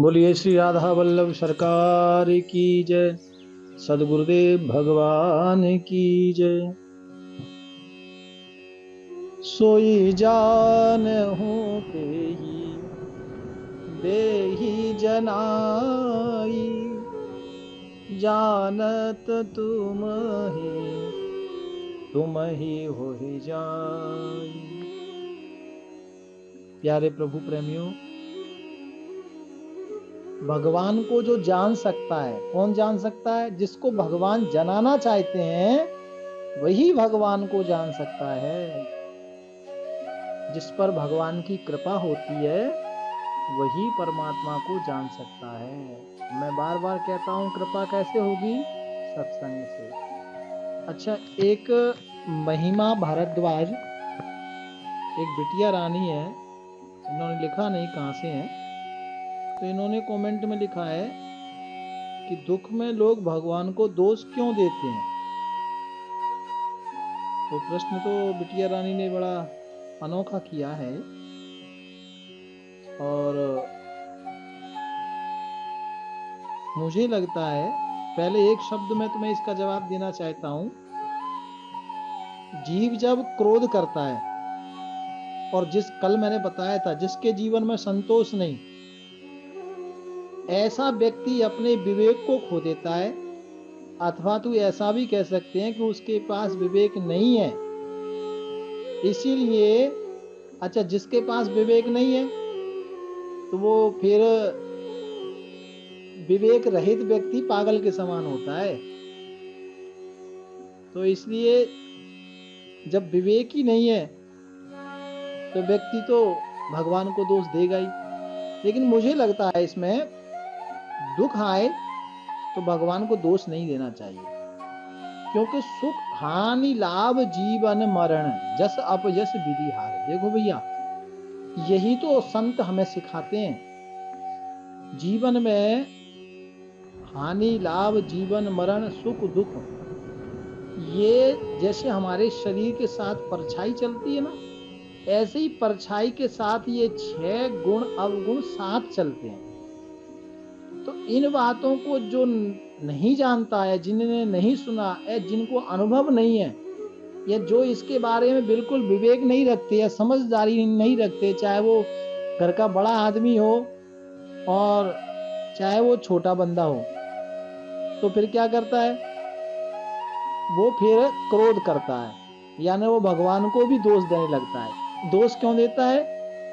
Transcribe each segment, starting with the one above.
बोलिए श्री राधा वल्लभ सरकार की जय। सदगुरुदेव भगवान की जय। सोई जान हूँ देही जनाई, जानत तुम ही हो ही जाई। प्यारे प्रभु प्रेमियों, भगवान को जो जान सकता है, कौन जान सकता है? जिसको भगवान जनाना चाहते हैं वही भगवान को जान सकता है। जिस पर भगवान की कृपा होती है वही परमात्मा को जान सकता है। मैं बार बार कहता हूं, कृपा कैसे होगी? सत्संग से। अच्छा, एक महिमा भारद्वाज, एक बिटिया रानी है, इन्होंने लिखा नहीं कहां से है, तो इन्होंने कमेंट में लिखा है कि दुख में लोग भगवान को दोष क्यों देते हैं। तो प्रश्न तो बिटिया रानी ने बड़ा अनोखा किया है, और मुझे लगता है पहले एक शब्द में तुम्हें इसका जवाब देना चाहता हूं। जीव जब क्रोध करता है, और कल मैंने बताया था, जिसके जीवन में संतोष नहीं, ऐसा व्यक्ति अपने विवेक को खो देता है, अथवा तो ऐसा भी कह सकते हैं कि उसके पास विवेक नहीं है। इसीलिए अच्छा, जिसके पास विवेक नहीं है तो वो फिर विवेक रहित व्यक्ति पागल के समान होता है। तो इसलिए जब विवेक ही नहीं है तो व्यक्ति तो भगवान को दोष देगा ही। लेकिन मुझे लगता है इसमें दुख आए तो भगवान को दोष नहीं देना चाहिए, क्योंकि सुख हानि लाभ जीवन मरण जस अपयस विधि हार। देखो भैया, यही तो संत हमें सिखाते हैं। जीवन में हानि लाभ जीवन मरण सुख दुख, ये जैसे हमारे शरीर के साथ परछाई चलती है ना, ऐसे ही परछाई के साथ ये 6 गुण अवगुण साथ चलते हैं। तो इन बातों को जो नहीं जानता है, जिन्होंने नहीं सुना है, जिनको अनुभव नहीं है, या जो इसके बारे में बिल्कुल विवेक नहीं रखते या समझदारी नहीं रखते, चाहे वो घर का बड़ा आदमी हो और चाहे वो छोटा बंदा हो, तो फिर क्या करता है? वो फिर क्रोध करता है, यानी वो भगवान को भी दोष देने लगता है। दोष क्यों देता है?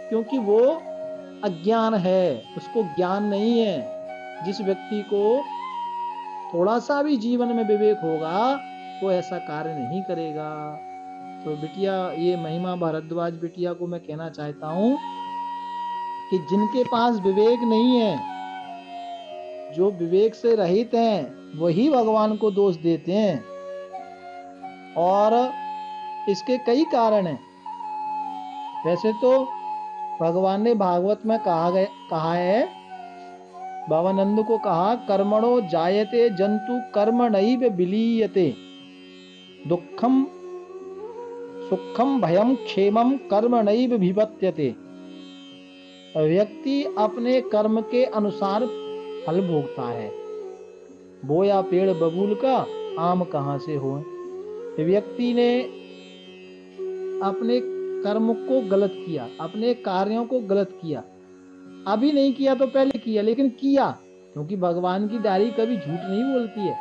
क्योंकि वो अज्ञान है, उसको ज्ञान नहीं है। जिस व्यक्ति को थोड़ा सा भी जीवन में विवेक होगा वो ऐसा कार्य नहीं करेगा। तो बिटिया, ये महिमा भारद्वाज बिटिया को मैं कहना चाहता हूं कि जिनके पास विवेक नहीं है, जो विवेक से रहित हैं, वही भगवान को दोष देते हैं। और इसके कई कारण हैं। वैसे तो भगवान ने भागवत में कहा है, भवानंद को कहा, कर्मणो जायते जंतु कर्मणैव विलीयते, दुखम सुखम भयम क्षेमम कर्मणैव विपत्यते। व्यक्ति अपने कर्म के अनुसार फल भोगता है। बोया पेड़ बबूल का, आम कहां से हो। व्यक्ति ने अपने कर्म को गलत किया, अपने कार्यों को गलत किया, अभी नहीं किया तो पहले किया, लेकिन किया, क्योंकि भगवान की डायरी कभी झूठ नहीं बोलती है।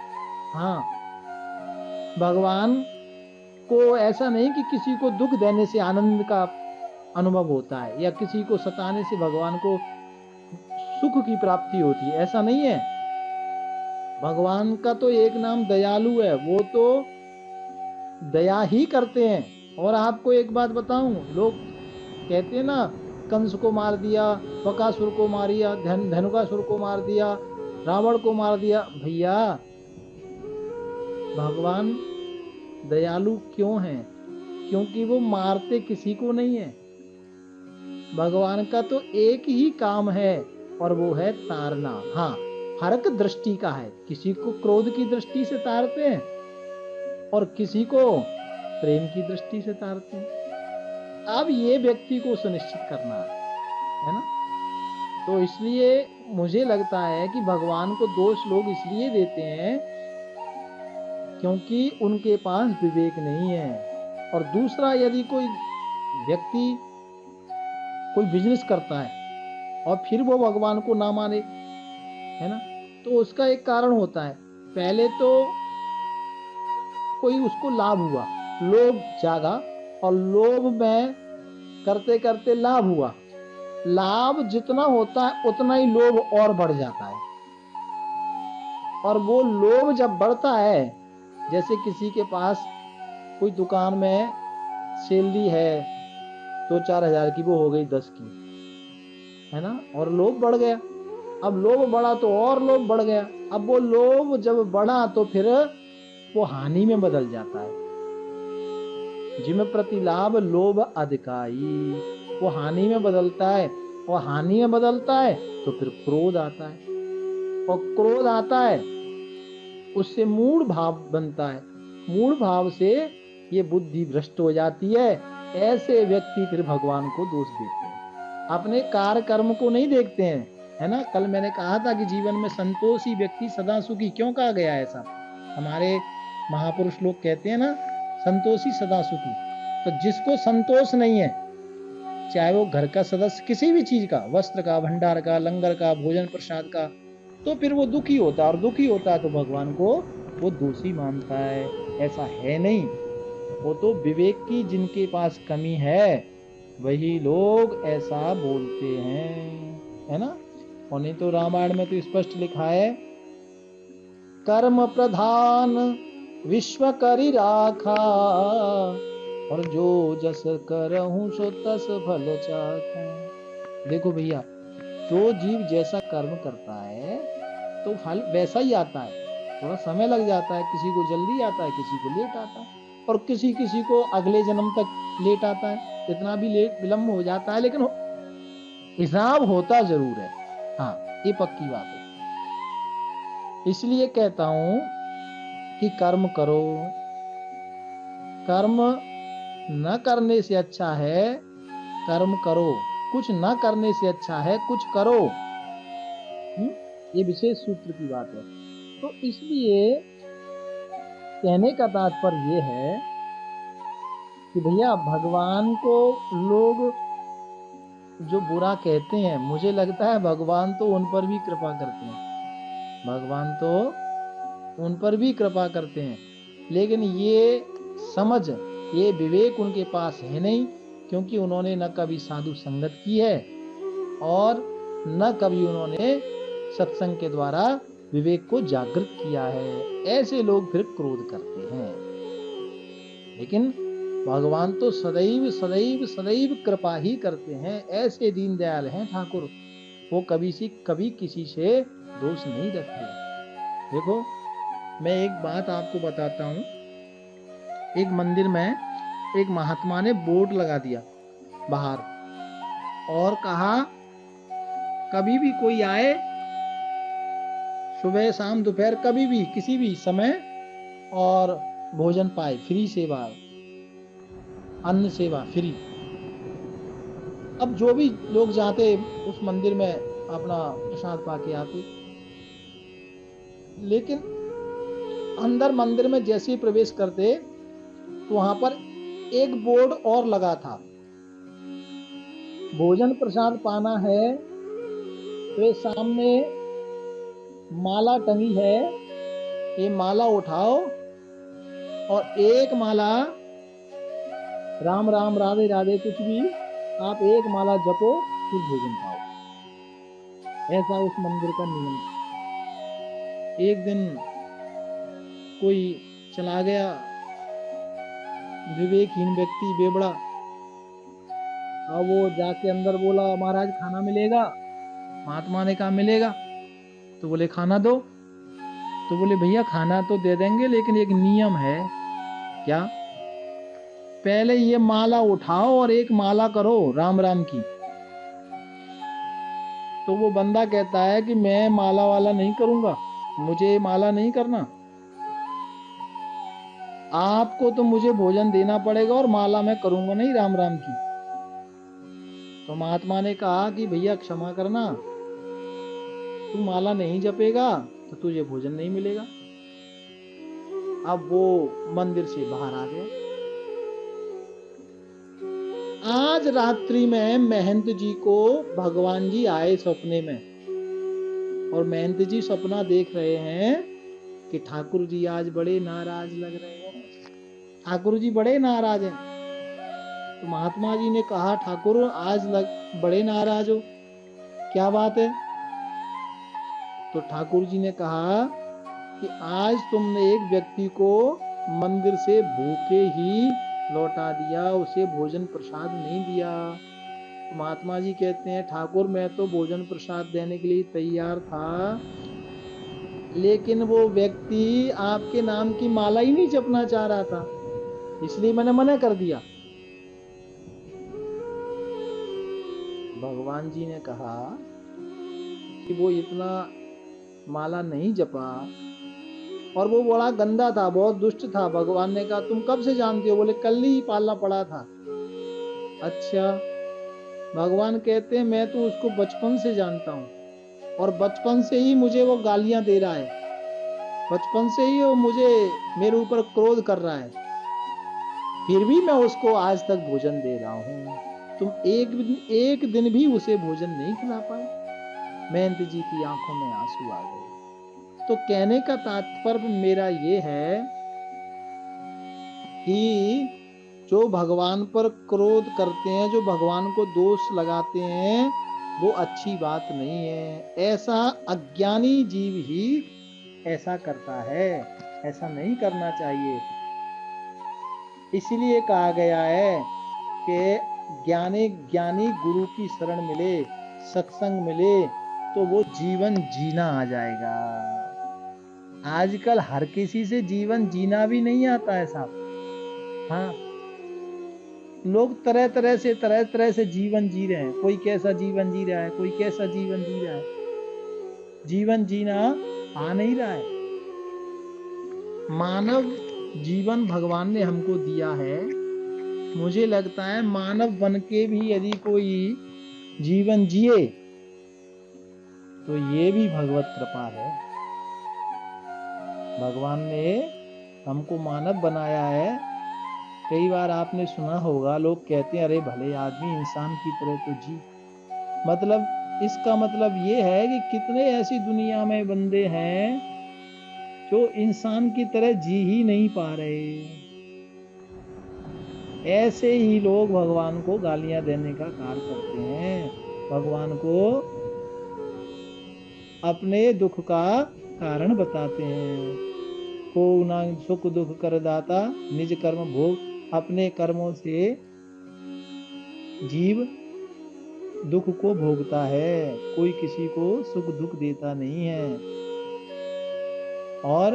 हाँ, भगवान को ऐसा नहीं कि किसी को दुख देने से आनंद का अनुभव होता है, या किसी को सताने से भगवान को सुख की प्राप्ति होती है, ऐसा नहीं है। भगवान का तो एक नाम दयालु है, वो तो दया ही करते हैं। और आपको एक बात बताऊं, लोग कहते हैं ना, कंस को मार दिया, बकासुर को मारिया, धनुकासुर को मार दिया, रावण को मार दिया। भैया, भगवान दयालु क्यों हैं? क्योंकि वो मारते किसी को नहीं है। भगवान का तो एक ही काम है, और वो है तारना। हाँ, हरक दृष्टि का है, किसी को क्रोध की दृष्टि से तारते हैं और किसी को प्रेम की दृष्टि से तारते हैं। अब ये व्यक्ति को सुनिश्चित करना है ना। तो इसलिए मुझे लगता है कि भगवान को दोष लोग इसलिए देते हैं क्योंकि उनके पास विवेक नहीं है। और दूसरा, यदि कोई व्यक्ति कोई बिजनेस करता है और फिर वो भगवान को ना माने, है ना, तो उसका एक कारण होता है। पहले तो कोई उसको लाभ हुआ, लोभ जागा, और लोभ में करते करते लाभ हुआ। लाभ जितना होता है उतना ही लोभ और बढ़ जाता है। और वो लोभ जब बढ़ता है, जैसे किसी के पास कोई दुकान में सैलरी है 2-4 हजार की, वो हो गई 10 की, है ना, और लोभ बढ़ गया। अब लोभ बढ़ा तो और लोभ बढ़ गया। अब वो लोभ जब बढ़ा तो फिर वो हानि में बदल जाता है। जिम प्रति लाभ लोभ अधिकाई, वो हानि में बदलता है, और हानि में बदलता है तो फिर क्रोध आता है, और क्रोध आता है उससे मूढ़ भाव बनता है। मूढ़ भाव से ये बुद्धि भ्रष्ट हो जाती है। ऐसे व्यक्ति फिर भगवान को दोष देते हैं, अपने कार्य कर्म को नहीं देखते हैं, है ना। कल मैंने कहा था कि जीवन में संतोषी व्यक्ति सदा सुखी। क्यों कहा गया ऐसा? हमारे महापुरुष लोग कहते हैं ना, संतोषी सदा सुखी। तो जिसको संतोष नहीं है, चाहे वो घर का सदस्य किसी भी चीज का, वस्त्र का, भंडार का, लंगर का, भोजन प्रसाद का, तो फिर वो दुखी होता है, और दुखी होता है तो भगवान को वो दोषी मानता है। ऐसा है नहीं। वो तो विवेक की जिनके पास कमी है वही लोग ऐसा बोलते हैं, है ना। और नहीं तो रामायण में तो स्पष्ट लिखा है, कर्म प्रधान विश्व करि राखा, और जो जस करहूं सो तस फल चाखा। देखो भैया, जो जीव जैसा कर्म करता है तो फल वैसा ही आता है। थोड़ा समय लग जाता है, किसी को जल्दी आता है, किसी को लेट आता है, और किसी किसी को अगले जन्म तक लेट आता है। इतना भी लेट विलम्ब हो जाता है, लेकिन हिसाब होता जरूर है। हाँ, ये पक्की बात है। इसलिए कहता हूं कि कर्म करो। कर्म न करने से अच्छा है कर्म करो, कुछ न करने से अच्छा है कुछ करो। ये विशेष सूत्र की बात है। तो इसलिए कहने का तात्पर्य ये है कि भैया, भगवान को लोग जो बुरा कहते हैं, मुझे लगता है भगवान तो उन पर भी कृपा करते हैं। भगवान तो उन पर भी कृपा करते हैं, लेकिन ये समझ, ये विवेक उनके पास है नहीं, क्योंकि उन्होंने न कभी साधु संगत की है और न कभी उन्होंने सत्संग के द्वारा विवेक को जागृत किया है। ऐसे लोग फिर क्रोध करते हैं। लेकिन भगवान तो सदैव सदैव सदैव कृपा ही करते हैं। ऐसे दीनदयाल हैं ठाकुर, वो कभी किसी से दोष नहीं रखते। देखो, मैं एक बात आपको बताता हूं। एक मंदिर में एक महात्मा ने बोर्ड लगा दिया बाहर, और कहा कभी भी कोई आए, सुबह शाम दोपहर कभी भी किसी भी समय, और भोजन पाए, फ्री सेवा, अन्न सेवा फ्री। अब जो भी लोग जाते उस मंदिर में अपना प्रसाद पाके आते। लेकिन अंदर मंदिर में जैसे ही प्रवेश करते तो वहां पर एक बोर्ड और लगा था, भोजन प्रसाद पाना है तो ये सामने माला टंगी है, ये माला उठाओ और एक माला राम राम राधे राधे कुछ भी, आप एक माला जपो फिर भोजन पाओ। ऐसा उस मंदिर का नियम था। एक दिन कोई चला गया, विवेकहीन व्यक्ति, बेबड़ा, अब वो जाके अंदर बोला, महाराज खाना मिलेगा? महात्मा ने कहा मिलेगा। तो बोले खाना दो। तो बोले भैया खाना तो दे देंगे, लेकिन एक नियम है। क्या? पहले ये माला उठाओ और एक माला करो राम राम की। तो वो बंदा कहता है कि मैं माला वाला नहीं करूंगा, मुझे माला नहीं करना, आपको तो मुझे भोजन देना पड़ेगा और माला मैं करूंगा नहीं राम राम की। तो महात्मा ने कहा कि भैया क्षमा करना, तू माला नहीं जपेगा तो तुझे भोजन नहीं मिलेगा। अब वो मंदिर से बाहर आ गया। आज रात्रि में महंत जी को भगवान जी आए सपने में, और महंत जी सपना देख रहे हैं कि ठाकुर जी आज बड़े नाराज लग रहे हैं, ठाकुर जी बड़े नाराज हैं। तो महात्मा जी ने कहा, ठाकुर आज बड़े नाराज हो, क्या बात है? तो ठाकुर जी ने कहा कि आज तुमने एक व्यक्ति को मंदिर से भूखे ही लौटा दिया, उसे भोजन प्रसाद नहीं दिया। तो महात्मा जी कहते हैं, ठाकुर मैं तो भोजन प्रसाद देने के लिए तैयार था, लेकिन वो व्यक्ति आपके नाम की माला ही नहीं जपना चाह रहा था, इसलिए मैंने मना कर दिया। भगवान जी ने कहा कि वो इतना माला नहीं जपा और वो बड़ा गंदा था, बहुत दुष्ट था। भगवान ने कहा, तुम कब से जानते हो? बोले, कल ही पालना पड़ा था। अच्छा। भगवान कहते हैं, मैं तो उसको बचपन से जानता हूँ, और बचपन से ही मुझे वो गालियां दे रहा है, बचपन से ही वो मुझे मेरे ऊपर क्रोध कर रहा है, फिर भी मैं उसको आज तक भोजन दे रहा हूँ। तुम एक दिन भी उसे भोजन नहीं खिला पाए। महंत जी की आंखों में आंसू आ गए। तो कहने का तात्पर्य मेरा ये है कि जो भगवान पर क्रोध करते हैं, जो भगवान को दोष लगाते हैं, वो अच्छी बात नहीं है। ऐसा अज्ञानी जीव ही ऐसा करता है, ऐसा नहीं करना चाहिए। इसलिए कहा गया है कि ज्ञानी गुरु की शरण मिले, सत्संग मिले, तो वो जीवन जीना आ जाएगा। आजकल हर किसी से जीवन जीना भी नहीं आता है साहब। हाँ, लोग तरह तरह से जीवन जी रहे हैं। कोई कैसा जीवन जी रहा है, कोई कैसा जीवन जी रहा है। जीवन जीना आ नहीं रहा है। मानव जीवन भगवान ने हमको दिया है। मुझे लगता है मानव बन के भी यदि कोई जीवन जिए तो ये भी भगवत कृपा है। भगवान ने हमको मानव बनाया है। कई बार आपने सुना होगा, लोग कहते हैं, अरे भले आदमी इंसान की तरह तो जी। मतलब इसका मतलब ये है कि कितने ऐसी दुनिया में बंदे हैं जो इंसान की तरह जी ही नहीं पा रहे। ऐसे ही लोग भगवान को गालियां देने का कार्य करते हैं, भगवान को अपने दुख का कारण बताते हैं। को ना सुख दुख कर दाता, निज कर्म भोग। अपने कर्मों से जीव दुख को भोगता है, कोई किसी को सुख दुख देता नहीं है। और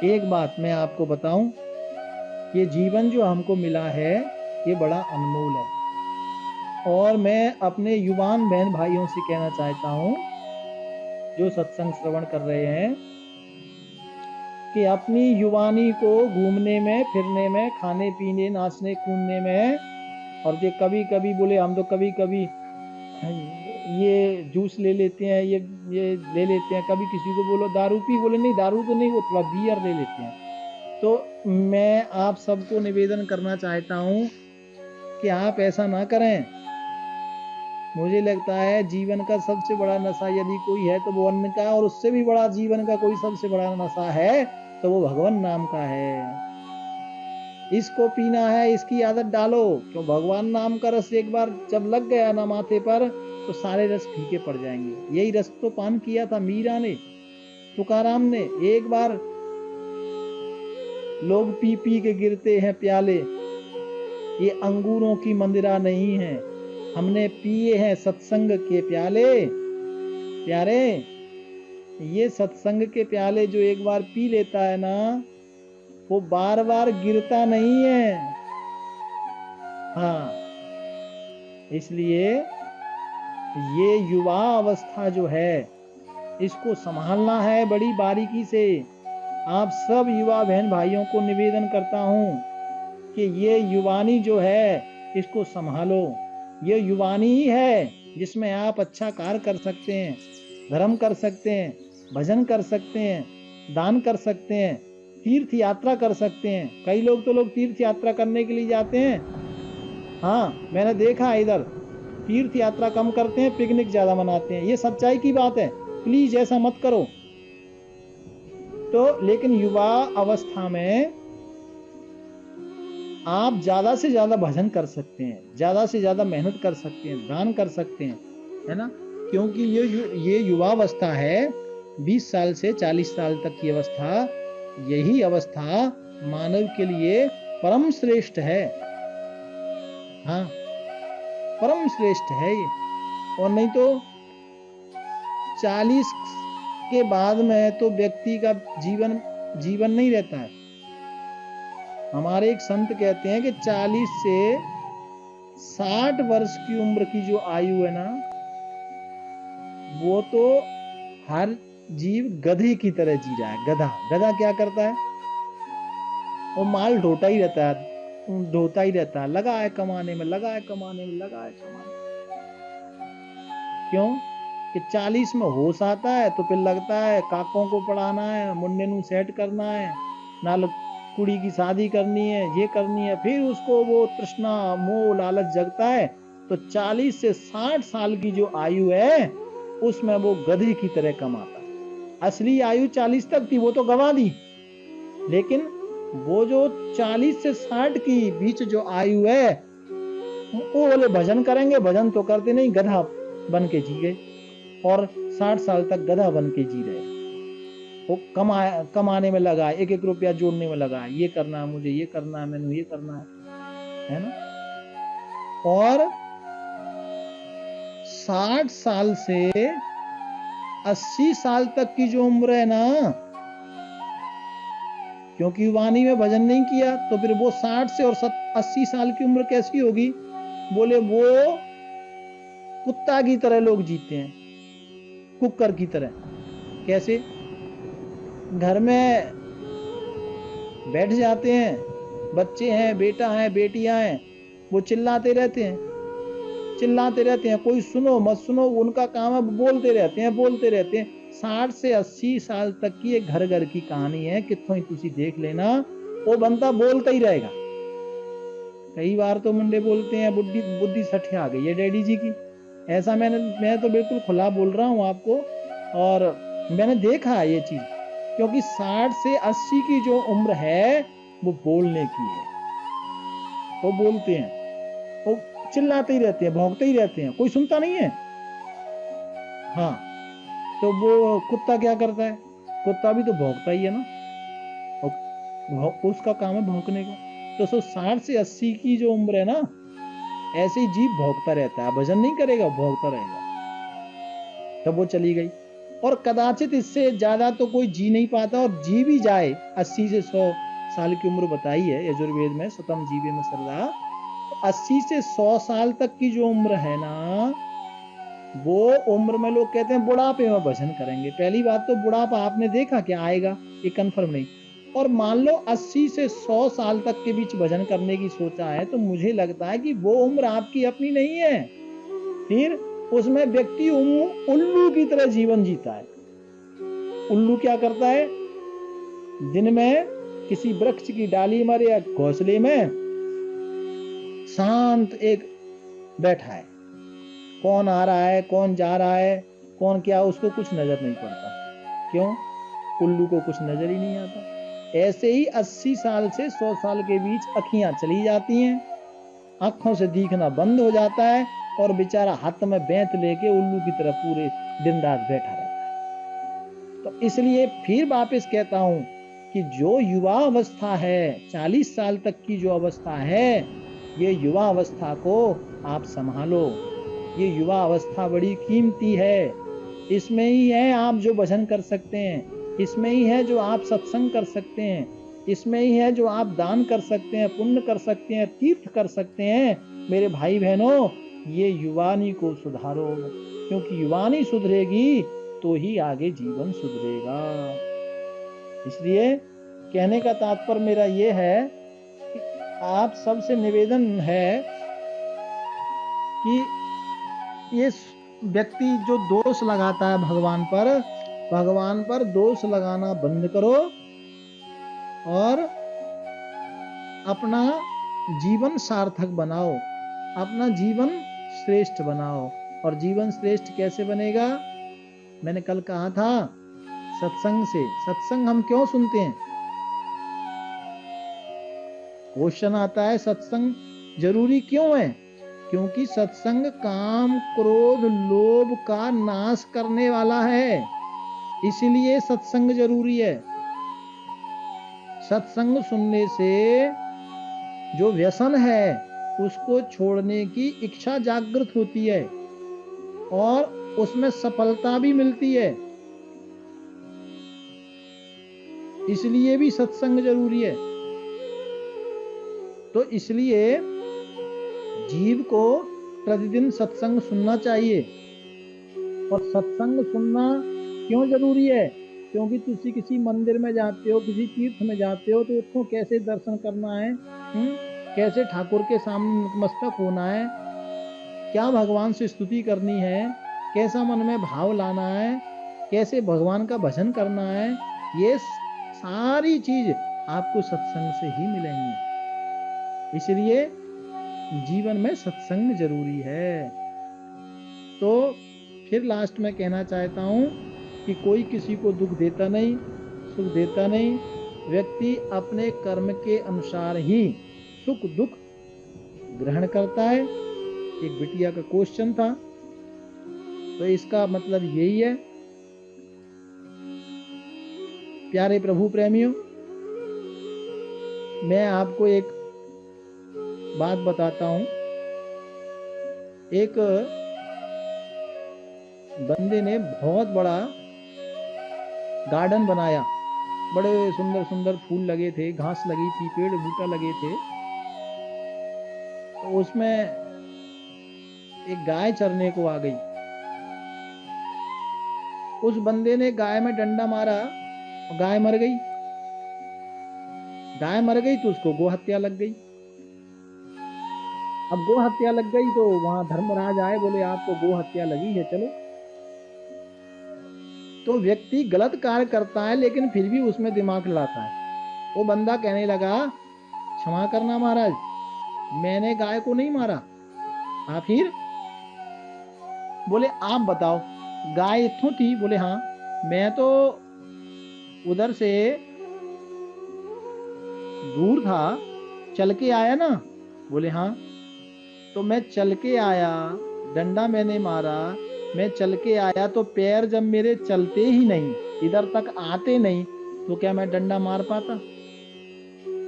एक बात मैं आपको बताऊं, ये जीवन जो हमको मिला है ये बड़ा अनमोल है। और मैं अपने युवान बहन भाइयों से कहना चाहता हूं जो सत्संग श्रवण कर रहे हैं कि अपनी युवानी को घूमने में, फिरने में, खाने पीने, नाचने कूदने में, और जो कभी कभी बोले हम तो कभी कभी ये जूस ले लेते हैं, ये ले लेते हैं। कभी किसी को बोलो दारू पी, बोले नहीं दारू तो नहीं, वो थोड़ा बियर ले लेते हैं। तो मैं आप सबको निवेदन करना चाहता हूं कि आप ऐसा ना करें। मुझे लगता है जीवन का सबसे बड़ा नशा यदि कोई है तो वो अन्न का, और उससे भी बड़ा जीवन का कोई सबसे बड़ा नशा है तो वो भगवान नाम का है। इसको पीना है, इसकी आदत डालो। क्यों? भगवान नाम का रस एक बार जब लग गया ना माथे पर तो सारे रस फीके पड़ जाएंगे। यही रस तो पान किया था मीरा ने, तुकाराम ने। एक बार लोग पी पी के गिरते हैं प्याले, ये अंगूरों की मंदिरा नहीं है, हमने पिए हैं सत्संग के प्याले। प्यारे, ये सत्संग के प्याले जो एक बार पी लेता है ना, वो बार बार गिरता नहीं है। हाँ, इसलिए ये युवा अवस्था जो है इसको संभालना है बड़ी बारीकी से। आप सब युवा बहन भाइयों को निवेदन करता हूं कि ये युवानी जो है इसको संभालो। ये युवानी ही है जिसमें आप अच्छा कार्य कर सकते हैं, धर्म कर सकते हैं, भजन कर सकते हैं, दान कर सकते हैं, तीर्थ यात्रा कर सकते हैं। कई लोग तीर्थ यात्रा करने के लिए जाते हैं। हाँ, मैंने देखा है इधर तीर्थ यात्रा कम करते हैं, पिकनिक ज्यादा मनाते हैं। ये सच्चाई की बात है, प्लीज ऐसा मत करो। तो लेकिन युवा अवस्था में आप ज्यादा से ज्यादा भजन कर सकते हैं, ज्यादा से ज्यादा मेहनत कर सकते हैं, दान कर सकते हैं, है ना। क्योंकि ये युवावस्था है, 20 साल से 40 साल तक की अवस्था, यही अवस्था मानव के लिए परम श्रेष्ठ है। हाँ, परम श्रेष्ठ है ये। और नहीं तो 40 के बाद में तो व्यक्ति का जीवन नहीं रहता है। हमारे एक संत कहते हैं कि 40 से 60 वर्ष की उम्र की जो आयु है ना, वो तो हर जीव गधे की तरह जी रहा है। गधा क्या करता है? वो माल ढोता ही रहता है, लगा है कमाने में। क्यों कि 40 में होश आता है तो फिर लगता है काकों को पढ़ाना है, मुंडे नू सेट करना है, नाल कुड़ी की शादी करनी है, ये करनी है। फिर उसको वो तृष्णा मोह लालच जगता है। तो 40 से 60 साल की जो आयु है उसमें वो गधे की तरह कमाता है। असली आयु 40 तक थी, वो तो गवा दी। लेकिन वो जो 40 से 60 की बीच जो आयु है, वो बोले भजन करेंगे, भजन तो करते नहीं, गधा बन के जी गए और 60 साल तक गधा बन के जी रहे। वो कमाने में लगा, एक एक रुपया जोड़ने में लगा, ये करना है मुझे, ये करना है, मैंने ये करना है ना। और 60 साल से 80 साल तक की जो उम्र है ना, क्योंकि युवानी में भजन नहीं किया तो फिर वो 60 से और 80 साल की उम्र कैसी होगी? बोले वो कुत्ता की तरह लोग जीते हैं, कुक्कर की तरह। कैसे? घर में बैठ जाते हैं, बच्चे हैं, बेटा है, बेटियां हैं, वो चिल्लाते रहते हैं। कोई सुनो मत सुनो, उनका काम है बोलते रहते हैं। 60 से 80 साल तक की एक घर की कहानी है, कितों ही तुसी देख लेना, वो बंदा बोलता ही रहेगा। कई बार तो मुंडे बोलते हैं बुद्धि सठिया आ गई है डैडी जी की। ऐसा मैं तो बिल्कुल खुला बोल रहा हूँ आपको, और मैंने देखा है ये चीज। क्योंकि 60 से 80 की जो उम्र है वो बोलने की है। वो बोलते हैं, वो चिल्लाते ही रहते हैं, भौंकते ही रहते हैं, कोई सुनता नहीं है। हाँ, तो वो कुत्ता क्या करता है? कुत्ता भी तो भौंकता ही है ना, उसका काम है भौंकने का। तो 60 से 80 की जो उम्र है ना, ऐसे ही जीव भौंकता रहता है, भजन नहीं करेगा, भौंकता रहेगा। तब वो चली गई। और कदाचित इससे ज्यादा तो कोई जी नहीं पाता, और जी भी जाए 80 से 100 साल की उम्र बताई है यजुर्वेद में, सतम जीवे में श्रद्धा। तो 80 से 100 साल तक की जो उम्र है ना, वो उम्र में लोग कहते हैं बुढ़ापे में भजन करेंगे। पहली बात तो बुढ़ापा आपने देखा क्या आएगा, ये कंफर्म नहीं। और मान लो 80 से 100 साल तक के बीच भजन करने की सोचा है, तो मुझे लगता है कि वो उम्र आपकी अपनी नहीं है। फिर उसमें व्यक्ति उल्लू की तरह जीवन जीता है। उल्लू क्या करता है? दिन में किसी वृक्ष की डाली में या घोंसले में शांत एक बैठा है, कौन आ रहा है, कौन जा रहा है, कौन क्या, उसको कुछ नजर नहीं पड़ता। क्यों? उल्लू को कुछ नजर ही नहीं आता। ऐसे ही 80 साल से 100 साल के बीच अखियां चली जाती हैं, आंखों से दिखना बंद हो जाता है, और बेचारा हाथ में बेंत लेके उल्लू की तरह पूरे दिन रात बैठा रहता है। तो इसलिए फिर वापस कहता हूं कि जो युवा अवस्था है, 40 साल तक की जो अवस्था है, ये युवा अवस्था को आप संभालो। ये युवा अवस्था बड़ी कीमती है। इसमें ही है आप जो भजन कर सकते हैं, इसमें ही है जो आप सत्संग कर सकते हैं, इसमें ही है जो आप दान कर सकते हैं, पुण्य कर सकते हैं, तीर्थ कर सकते हैं। मेरे भाई बहनों, ये युवानी को सुधारो, क्योंकि युवानी सुधरेगी तो ही आगे जीवन सुधरेगा। इसलिए कहने का तात्पर्य मेरा ये है कि आप सबसे निवेदन है कि ये व्यक्ति जो दोष लगाता है भगवान पर दोष लगाना बंद करो और अपना जीवन सार्थक बनाओ, अपना जीवन श्रेष्ठ बनाओ। और जीवन श्रेष्ठ कैसे बनेगा? मैंने कल कहा था, सत्संग से। सत्संग हम क्यों सुनते हैं? क्वेश्चन आता है, सत्संग जरूरी क्यों है? क्योंकि सत्संग काम क्रोध लोभ का नाश करने वाला है, इसलिए सत्संग जरूरी है। सत्संग सुनने से जो व्यसन है उसको छोड़ने की इच्छा जागृत होती है और उसमें सफलता भी मिलती है, इसलिए भी सत्संग जरूरी है। तो इसलिए जीव को प्रतिदिन सत्संग सुनना चाहिए। और सत्संग सुनना क्यों जरूरी है? क्योंकि तुसी किसी मंदिर में जाते हो, किसी तीर्थ में जाते हो, तो उसको कैसे दर्शन करना है, कैसे ठाकुर के सामने नतमस्तक होना है, क्या भगवान से स्तुति करनी है, कैसा मन में भाव लाना है, कैसे भगवान का भजन करना है, ये सारी चीज आपको सत्संग से ही मिलेंगी। इसलिए जीवन में सत्संग जरूरी है। तो फिर लास्ट में कहना चाहता हूं कि कोई किसी को दुख देता नहीं, सुख देता नहीं। व्यक्ति अपने कर्म के अनुसार ही सुख दुख ग्रहण करता है। एक बिटिया का क्वेश्चन था, तो इसका मतलब यही है। प्यारे प्रभु प्रेमियों, मैं आपको एक बात बताता हूं। एक बंदे ने बहुत बड़ा गार्डन बनाया, बड़े सुंदर सुंदर फूल लगे थे, घास लगी थी, पेड़ बूटा लगे थे। तो उसमें एक गाय चरने को आ गई। उस बंदे ने गाय में डंडा मारा और गाय मर गई। गाय मर गई तो उसको गो हत्या लग गई। अब गो हत्या लग गई तो वहां धर्मराज आए, बोले आपको गो हत्या लगी है, चलो। तो व्यक्ति गलत कार्य करता है लेकिन फिर भी उसमें दिमाग लड़ाता है। वो बंदा कहने लगा, क्षमा करना महाराज, मैंने गाय को नहीं मारा। फिर? बोले आप बताओ, गाय इत्थों थी? बोले हाँ, मैं तो उधर से दूर था, चल के आया ना। बोले हाँ, तो मैं चल के आया, डंडा मैंने मारा, मैं चल के आया, तो पैर जब मेरे चलते ही नहीं, इधर तक आते नहीं, तो क्या मैं डंडा मार पाता?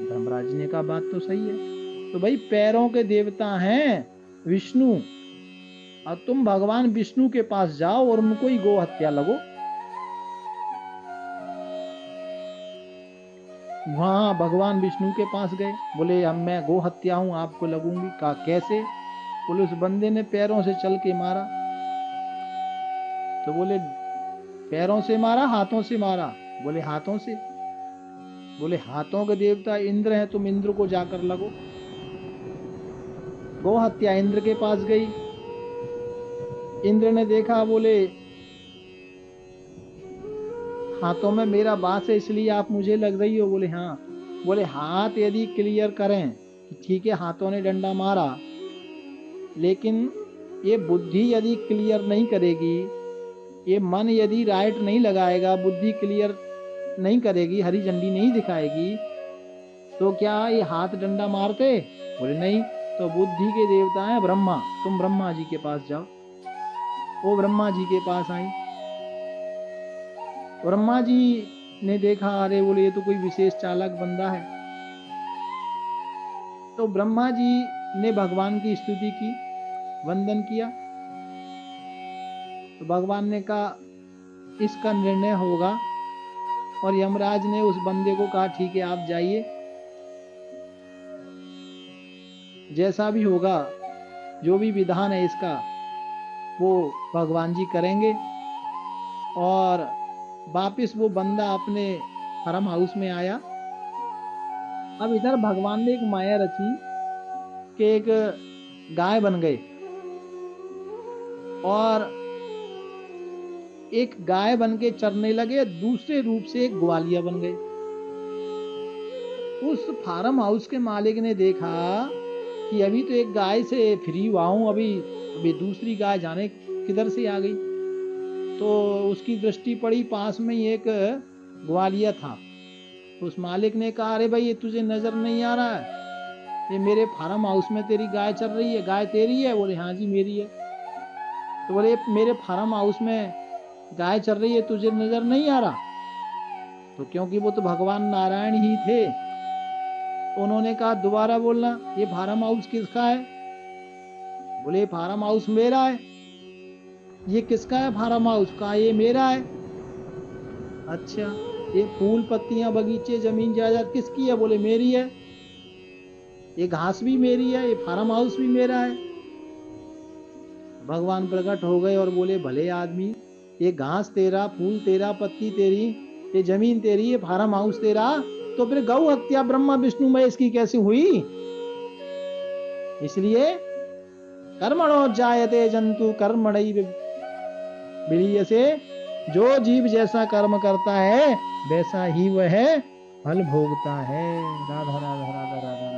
धर्मराज ने कहा बात तो सही है। तो भाई पैरों के देवता हैं विष्णु, और तुम भगवान विष्णु के पास जाओ और उनको ही गो हत्या लगो। वहां भगवान विष्णु के पास गए, बोले हम मैं गो हत्या हूं, आपको लगूंगी। कहा कैसे? बोले उस बंदे ने पैरों से चल के मारा। तो बोले पैरों से मारा हाथों से मारा? बोले हाथों से। बोले हाथों के देवता इंद्र हैं, तुम इंद्र को जाकर लगो। गो हत्या इंद्र के पास गई। इंद्र ने देखा, बोले हाथों में मेरा बास है इसलिए आप मुझे लग रही हो? बोले हाँ। बोले हाथ यदि क्लियर करें, ठीक है हाथों ने डंडा मारा, लेकिन ये बुद्धि यदि क्लियर नहीं करेगी, ये मन यदि राइट नहीं लगाएगा, बुद्धि क्लियर नहीं करेगी, हरी झंडी नहीं दिखाएगी, तो क्या ये हाथ डंडा मारते? बोले नहीं। तो बुद्धि के देवता है ब्रह्मा, तुम ब्रह्मा जी के पास जाओ। वो ब्रह्मा जी के पास आई। ब्रह्मा जी ने देखा, अरे बोले ये तो कोई विशेष चालाक बंदा है। तो ब्रह्मा जी ने भगवान की स्तुति की, वंदन किया। तो भगवान ने कहा इसका निर्णय होगा, और यमराज ने उस बंदे को कहा ठीक है आप जाइए, जैसा भी होगा, जो भी विधान है इसका वो भगवान जी करेंगे। और वापिस वो बंदा अपने फार्म हाउस में आया। अब इधर भगवान ने एक माया रची कि एक गाय बन गए। और एक गाय बन के चरने लगे, दूसरे रूप से एक ग्वालिया बन गए। उस फार्म हाउस के मालिक ने देखा कि अभी तो एक गाय से फ्री हुआ हूं, अभी दूसरी गाय जाने किधर से आ गई। तो उसकी दृष्टि पड़ी, पास में ही एक ग्वालिया था। तो उस मालिक ने कहा, अरे भाई ये तुझे नजर नहीं आ रहा है, ये मेरे फार्म हाउस में तेरी गाय चल रही है, गाय तेरी है? बोले हाँ जी मेरी है। तो बोले मेरे फार्म हाउस में गाय चल रही है, तुझे नजर नहीं आ रहा? तो क्योंकि वो तो भगवान नारायण ही थे, उन्होंने कहा दोबारा बोलना, ये फार्म हाउस किसका है? बोले फार्म हाउस मेरा है। ये किसका है फार्म हाउस? का ये मेरा है। अच्छा, ये फूल पत्तियां बगीचे जमीन जायदाद किसकी है? बोले मेरी है। ये घास भी मेरी है, ये फार्म हाउस भी मेरा है। भगवान प्रकट हो गए और बोले भले आदमी, ये घास तेरा, फूल तेरा, पत्ती तेरी, ये जमीन तेरी, ये फार्म हाउस तेरा, तो फिर गौ हत्या ब्रह्मा विष्णु महेश की कैसे हुई? इसलिए कर्मणो जायते जंतु कर्मणैव विलीयते, जो जीव जैसा कर्म करता है वैसा ही वह फल भोगता है। राधा राधा राधा राधा।